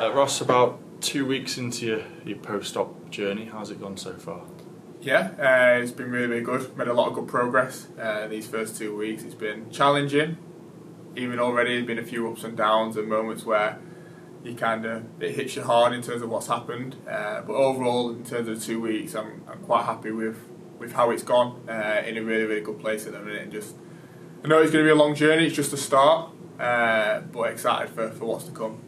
Ross, about 2 weeks into your post-op journey, how's it gone so far? Yeah, it's been really good. Made a lot of good progress these first 2 weeks. It's been challenging. Even already, there's been a few ups and downs and moments where it hits you hard in terms of what's happened. But overall, in terms of 2 weeks, I'm quite happy with how it's gone. In a really good place at the minute. And I know it's going to be a long journey. It's just a start, but excited for what's to come.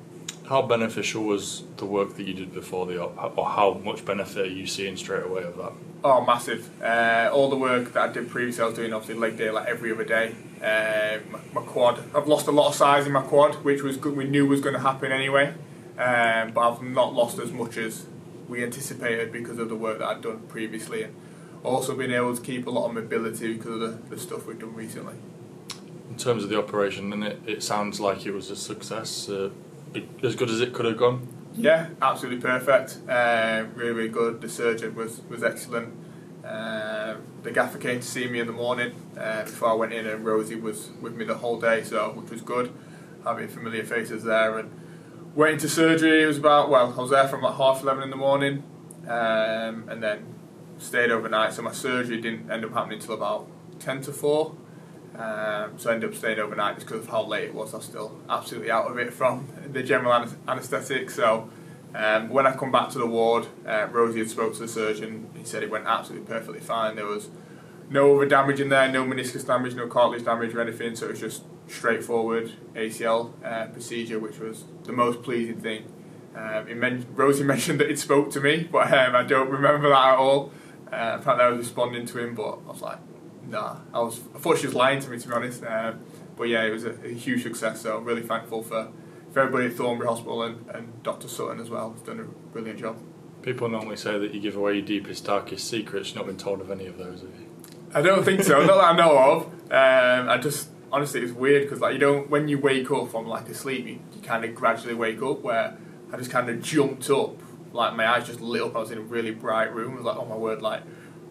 How beneficial was the work that you did before the op, or how much benefit are you seeing straight away of that? Oh, massive. All the work that I did previously, I was doing obviously leg day like every other day. My quad, I've lost a lot of size in my quad, which was good, we knew was going to happen anyway. But I've not lost as much as we anticipated because of the work that I'd done previously. And also been able to keep a lot of mobility because of the stuff we've done recently. In terms of the operation, then it sounds like it was a success. As good as it could have gone? Yeah, absolutely perfect. Really good. The surgeon was excellent. The gaffer came to see me in the morning before I went in, and Rosie was with me the whole day, which was good. Having familiar faces there, and went into surgery. It was I was there from about 11:30 in the morning, and then stayed overnight. So my surgery didn't end up happening until about 10 to 4. So I ended up staying overnight just because of how late it was. I was still absolutely out of it from the general anaesthetic. So when I come back to the ward, Rosie had spoke to the surgeon. He said it went absolutely perfectly fine. There was no other damage in there, no meniscus damage, no cartilage damage or anything. So it was just straightforward ACL procedure, which was the most pleasing thing. Rosie mentioned that it spoke to me, but I don't remember that at all. Apparently I was responding to him, but I was like, nah, I thought she was lying to me, to be honest. But yeah, it was a huge success, so I'm really thankful for everybody at Thornbury Hospital and Dr. Sutton as well. He's done a brilliant job. People normally say that you give away your deepest, darkest secrets. You've not been told of any of those, have you? I don't think so, not that I know of. Honestly, it's weird because when you wake up from a sleep, you kind of gradually wake up, where I just kind of jumped up, my eyes just lit up. I was in a really bright room. I was like, oh my word,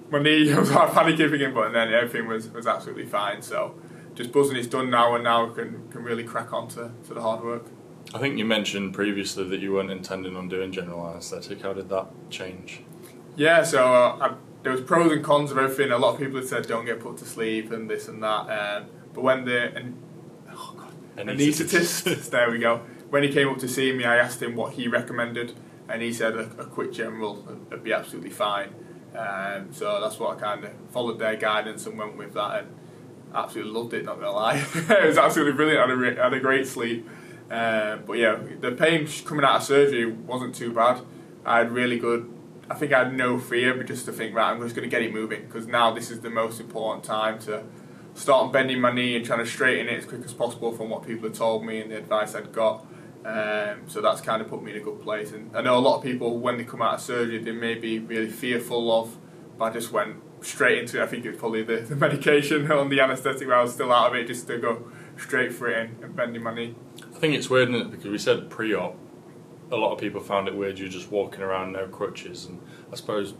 my knee, I was panicking again, but then everything was absolutely fine. So just buzzing it's done now, and now can really crack on to the hard work. I think you mentioned previously that you weren't intending on doing general anaesthetic. How did that change? Yeah, so there was pros and cons of everything. A lot of people had said don't get put to sleep and this and that. But when anaesthetist, there we go. When he came up to see me, I asked him what he recommended, and he said a quick general would be absolutely fine. So that's what I kind of followed their guidance and went with that, and absolutely loved it, not gonna lie. It was absolutely brilliant. I had a great sleep. But yeah, the pain coming out of surgery wasn't too bad. I had no fear, but just to think, right, I'm just going to get it moving, because now this is the most important time to start bending my knee and trying to straighten it as quick as possible from what people had told me and the advice I'd got. So that's kind of put me in a good place. And I know a lot of people, when they come out of surgery, they may be really fearful of, but I just went straight into it. I think it was probably the medication on the anaesthetic where I was still out of it, just to go straight for it and bending my knee. I think it's weird, isn't it? Because we said pre-op, a lot of people found it weird you just walking around no crutches, and I suppose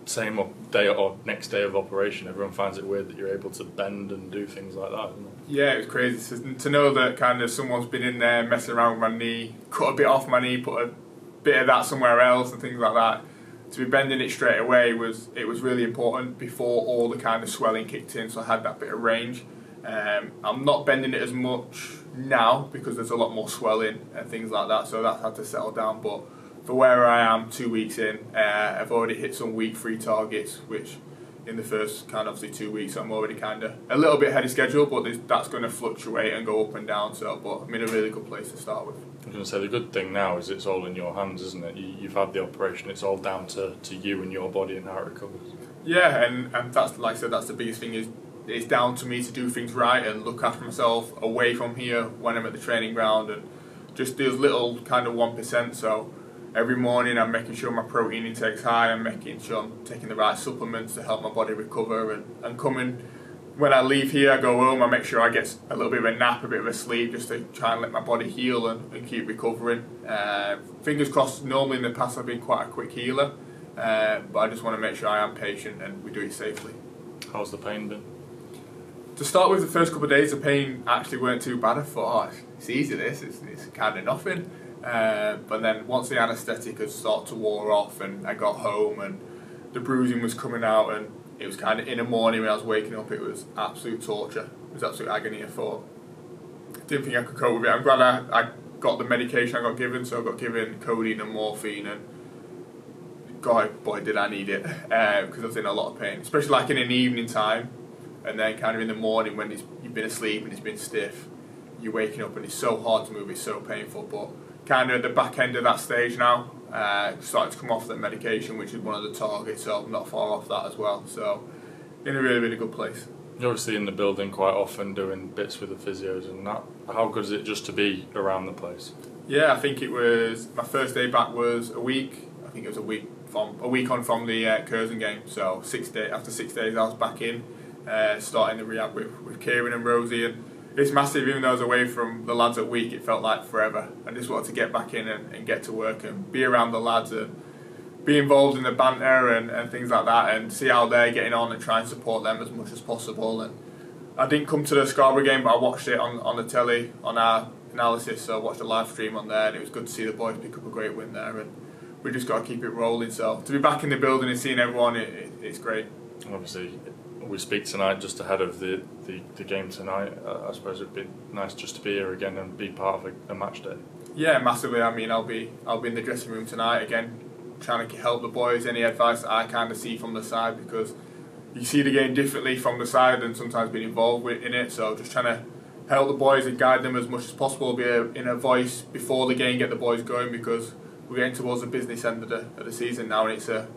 same day or next day of operation, everyone finds it weird that you're able to bend and do things like that, isn't it? Yeah, it was crazy to know that kind of someone's been in there messing around with my knee, cut a bit off my knee, put a bit of that somewhere else and things like that. To be bending it straight away was really important before all the kind of swelling kicked in, so I had that bit of range. I'm not bending it as much now because there's a lot more swelling and things like that, so that's had to settle down. But for where I am 2 weeks in, I've already hit some week 3 targets, which in the first obviously 2 weeks I'm already kind of a little bit ahead of schedule, but that's going to fluctuate and go up and down. But I'm in a really good place to start with. I was going to say, the good thing now is it's all in your hands, isn't it? You've had the operation, it's all down to you and your body and how it recovers. Yeah, and that's, like I said, that's the biggest thing, is it's down to me to do things right and look after myself away from here when I'm at the training ground, and just those little kind of 1%. So every morning I'm making sure my protein intake's high, I'm making sure I'm taking the right supplements to help my body recover, and coming, when I leave here, I go home, I make sure I get a little bit of a nap, a bit of a sleep, just to try and let my body heal and keep recovering. Fingers crossed, normally in the past I've been quite a quick healer, but I just want to make sure I am patient and we do it safely. How's the pain been? To start with, the first couple of days, the pain actually weren't too bad. I thought, it's easy this, it's kind of nothing. But then once the anaesthetic had started to wear off and I got home and the bruising was coming out, and it was kind of in the morning when I was waking up, it was absolute torture. It was absolute agony. I thought, didn't think I could cope with it. I'm glad I got the medication I got given, so I got given codeine and morphine, and God, boy, did I need it, because I was in a lot of pain, especially like in an evening time, and then kind of in the morning when you've been asleep and it's been stiff, you're waking up and it's so hard to move, it's so painful. But kind of at the back end of that stage now, starting to come off that medication, which is one of the targets, so I'm not far off that as well. So in a really, really good place. You're obviously in the building quite often doing bits with the physios and that. How good is it just to be around the place? Yeah, I think it was, my first day back was a week. I think it was a week on from the Curzon game. So after 6 days I was back in, starting the rehab with Kieran and Rosie, and it's massive. Even though I was away from the lads at week, it felt like forever. I just wanted to get back in and get to work and be around the lads and be involved in the banter and things like that, and see how they're getting on and try and support them as much as possible. And I didn't come to the Scarborough game, but I watched it on the telly on our analysis, so I watched a live stream on there, and it was good to see the boys pick up a great win there, and we just got to keep it rolling. So to be back in the building and seeing everyone, it's great. Obviously we speak tonight just ahead of the game tonight. I suppose it'd be nice just to be here again and be part of a match day. Yeah, massively. I mean, I'll be in the dressing room tonight again, trying to help the boys. Any advice that I kind of see from the side, because you see the game differently from the side and sometimes being involved in it. So just trying to help the boys and guide them as much as possible, be in a voice before the game, get the boys going, because we're getting towards the business end of the season now, and it's a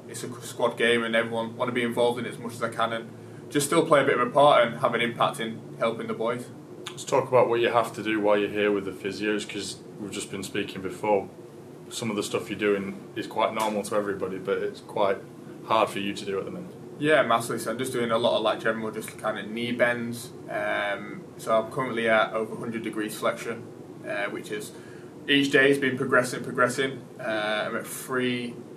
squad game, and everyone want to be involved in it as much as I can, and just still play a bit of a part and have an impact in helping the boys. Let's talk about what you have to do while you're here with the physios, because we've just been speaking before. Some of the stuff you're doing is quite normal to everybody, but it's quite hard for you to do at the minute. Yeah, massively. So I'm just doing a lot of like general, just kind of knee bends. So I'm currently at over 100 degrees flexion, which is each day it's been progressing. I'm at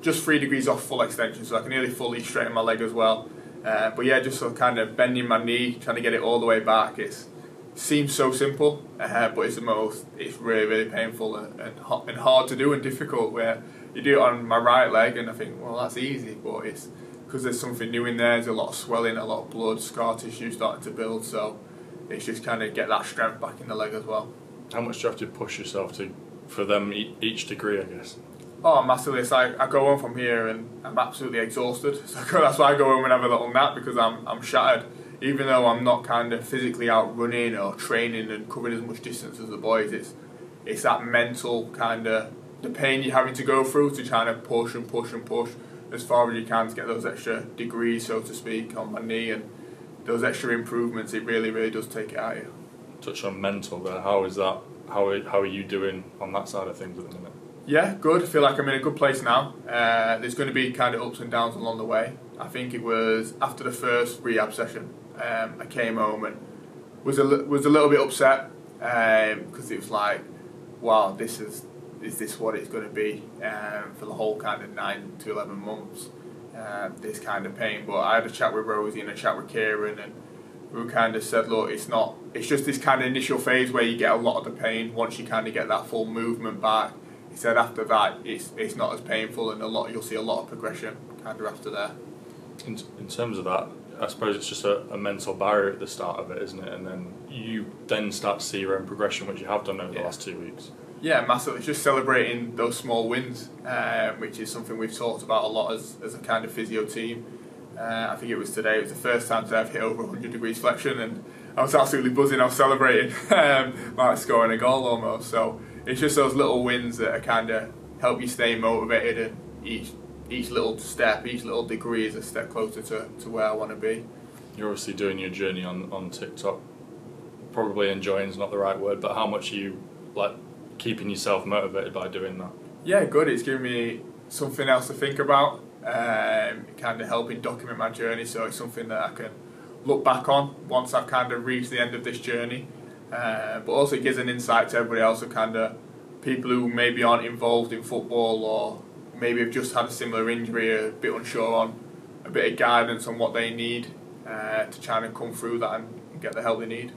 just 3 degrees off full extension, so I can nearly fully straighten my leg as well. But yeah, just sort of kind of bending my knee, trying to get it all the way back. It seems so simple, but it's really, really painful and hard to do and difficult, where you do it on my right leg and I think, well, that's easy, but it's because there's something new in there. There's a lot of swelling, a lot of blood, scar tissue starting to build, so it's just kind of get that strength back in the leg as well. How much do you have to push yourself for them each degree, I guess? Oh, massively. It's like I go home from here and I'm absolutely exhausted. So that's why I go home and have a little nap, because I'm shattered. Even though I'm not kind of physically out running or training and covering as much distance as the boys, it's that mental kind of, the pain you're having to go through to try to push as far as you can to get those extra degrees, so to speak, on my knee, and those extra improvements. It really, really does take it out of you. Touch on mental there. How is that? How are you doing on that side of things at the minute? Yeah, good. I feel like I'm in a good place now. There's going to be kind of ups and downs along the way. I think it was after the first rehab session, I came home and was a little bit upset, because it was like, wow, is this what it's going to be for the whole kind of 9 to 11 months, this kind of pain. But I had a chat with Rosie and a chat with Kieran, and we kind of said, look, it's just this kind of initial phase where you get a lot of the pain. Once you kind of get that full movement back, he said after that it's not as painful, and you'll see a lot of progression kind of after there. In terms of that, I suppose it's just a mental barrier at the start of it, isn't it? And then you start to see your own progression, which you have done over the last 2 weeks. Yeah, massively. It's just celebrating those small wins, which is something we've talked about a lot as a kind of physio team. I think it was today. It was the first time to have hit over 100 degrees flexion, and I was absolutely buzzing. I was celebrating, like scoring a goal almost. So it's just those little wins that are kind of help you stay motivated, and each little step, each little degree is a step closer to where I want to be. You're obviously doing your journey on TikTok. Probably enjoying is not the right word, but how much are you like keeping yourself motivated by doing that? Yeah, good. It's giving me something else to think about, kind of helping document my journey, so it's something that I can look back on once I've kind of reached the end of this journey. But also it gives an insight to everybody else, of kind of people who maybe aren't involved in football, or maybe have just had a similar injury, a bit unsure on, a bit of guidance on what they need to try and come through that and get the help they need.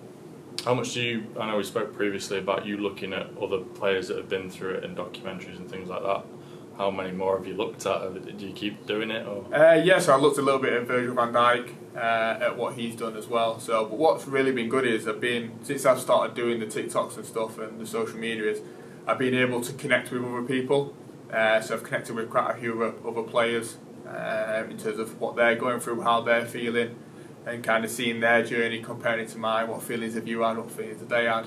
How much do you, I know we spoke previously about you looking at other players that have been through it in documentaries and things like that. How many more have you looked at? Do you keep doing it? Or? Yes, I looked a little bit at Virgil van Dijk, at what he's done as well. So, but what's really been good is since I've started doing the TikToks and stuff and the social media, is I've been able to connect with other people. So I've connected with quite a few other players in terms of what they're going through, how they're feeling, and kind of seeing their journey, comparing it to mine. What feelings have you had? What feelings have they had?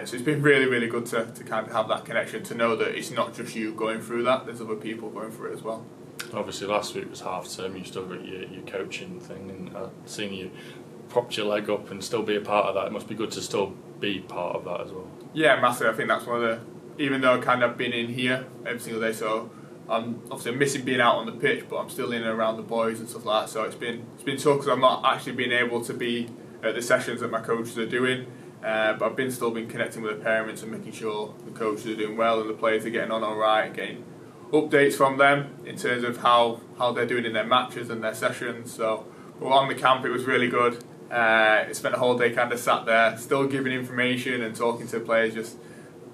So it's been really, really good to kind of have that connection, to know that it's not just you going through that, there's other people going through it as well. Obviously last week was half term, you still got your coaching thing, and seeing you propped your leg up and still be a part of that, it must be good to still be part of that as well. Yeah, massive. I think that's one of the, even though I've kind of been in here every single day, so I'm obviously missing being out on the pitch, but I'm still in and around the boys and stuff like that, so it's been tough because I'm not actually being able to be at the sessions that my coaches are doing. But I've still been connecting with the parents and making sure the coaches are doing well and the players are getting on all right, and getting updates from them in terms of how they're doing in their matches and their sessions. So, but on the camp, it was really good. I spent the whole day kind of sat there, still giving information and talking to the players.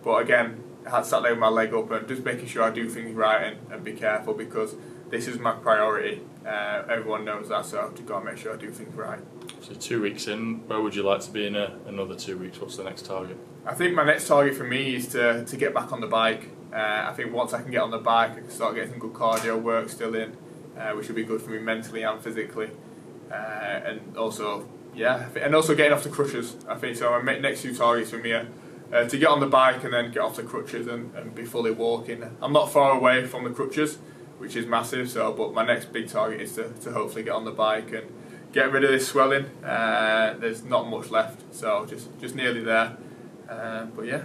But again, I had sat there with my leg up and just making sure I do things right and be careful, because this is my priority. Everyone knows that, so I've got to make sure I do things right. So 2 weeks in, where would you like to be in another 2 weeks? What's the next target? I think my next target for me is to get back on the bike. I think once I can get on the bike, I can start getting some good cardio work still in, which will be good for me mentally and physically. And also getting off the crutches. I think so. My next 2 targets for me are to get on the bike and then get off the crutches and be fully walking. I'm not far away from the crutches, which is massive. So, but my next big target is to hopefully get on the bike and get rid of this swelling. There's not much left, so just nearly there. But yeah.